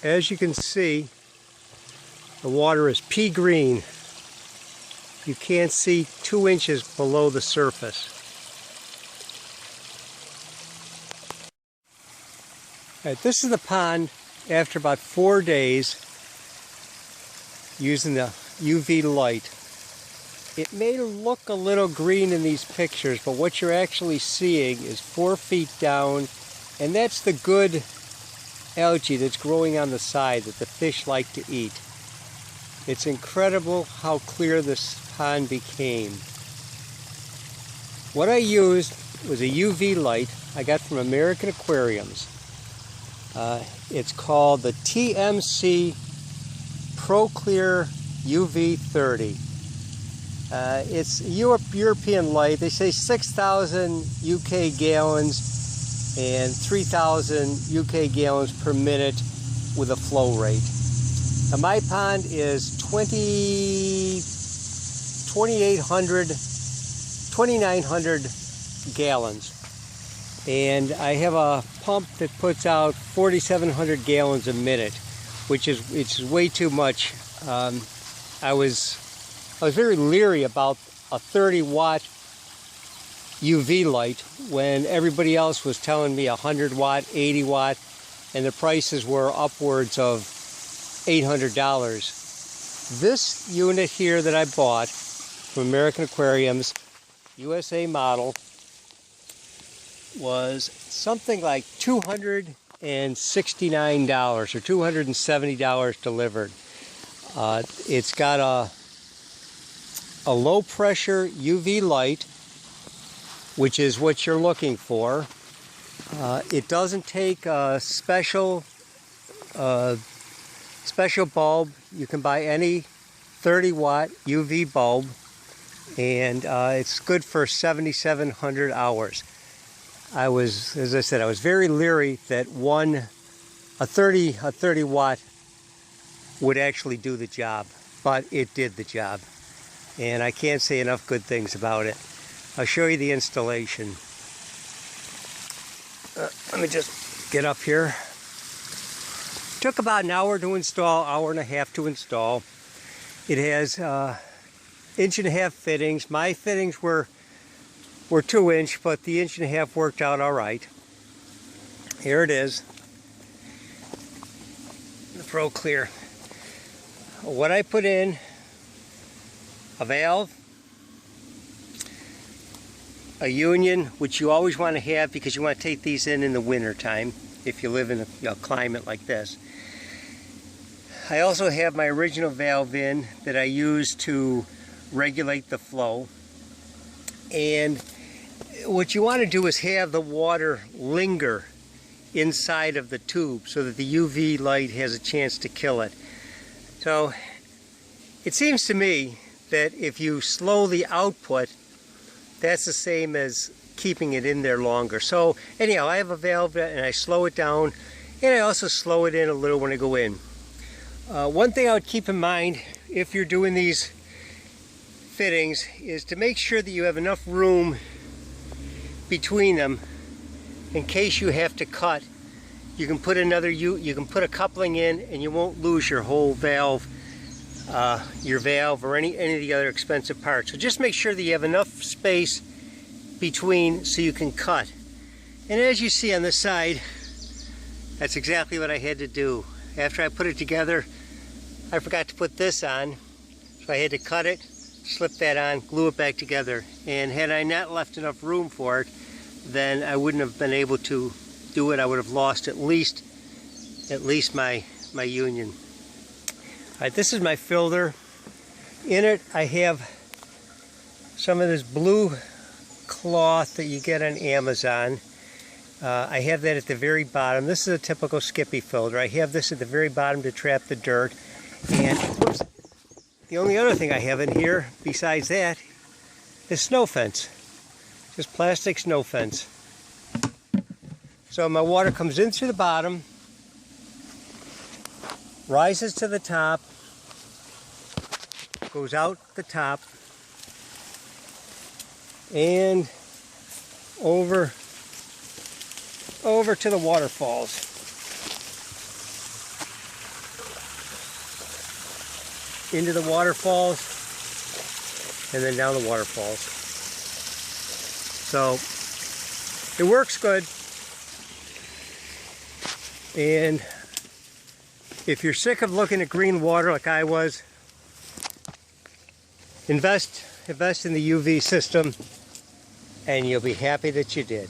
As you can see, the water is pea green. You can't see 2 inches below the surface. All right, this is the pond after about 4 days using the UV light. It may look a little green in these pictures, but what you're actually seeing is 4 feet down, and that's the good algae that's growing on the side that the fish like to eat. It's incredible how clear this pond became. What I used was a UV light I got from American Aquariums. It's called the TMC Proclear UV 30. It's a European light. They say 6,000 UK gallons and 3,000 UK gallons per minute with a flow rate. Now my pond is 2,900 gallons. And I have a pump that puts out 4,700 gallons a minute, which is way too much. I was very leery about a 30-watt UV light when everybody else was telling me 100-watt, 80-watt, and the prices were upwards of $800. This unit here that I bought from American Aquariums, USA model, was something like $269 or $270 delivered. It's got a low pressure UV light, which is what you're looking for. It doesn't take a special bulb. You can buy any 30-watt UV bulb, and it's good for 7,700 hours. As I said, I was very leery that a 30 watt would actually do the job, but it did the job, and I can't say enough good things about it. I'll show you the installation. Let me just get up here. Took about an hour to install, hour and a half to install. It has 1.5-inch fittings. My fittings were 2-inch, but the 1.5-inch worked out all right. Here it is, the Proclear. What I put in: a valve, a union, which you always want to have because you want to take these in the winter time if you live in a climate like this. I also have my original valve in that I use to regulate the flow. And what you want to do is have the water linger inside of the tube so that the UV light has a chance to kill it. So it seems to me that if you slow the output, that's the same as keeping it in there longer. So anyhow, I have a valve and I slow it down, and I also slow it in a little when I go in. One thing I would keep in mind if you're doing these fittings is to make sure that you have enough room between them in case you have to cut. You can put a coupling in, and you won't lose your whole valve, or any of the other expensive parts. So just make sure that you have enough space between so you can cut. And as you see on the side, that's exactly what I had to do. After I put it together, I forgot to put this on, so I had to cut it, slip that on, glue it back together. And had I not left enough room for it, then I wouldn't have been able to do it. I would have lost at least my union. All right, this is my filter. In it, I have some of this blue cloth that you get on Amazon. I have that at the very bottom. This is a typical Skippy filter. I have this at the very bottom to trap the dirt. And whoops, the only other thing I have in here besides that is snow fence. Just plastic snow fence. So my water comes in through the bottom, rises to the top, goes out the top, and over to the waterfalls. into the waterfalls, and then down the waterfalls. So it works good. And if you're sick of looking at green water like I was, invest in the UV system, and you'll be happy that you did.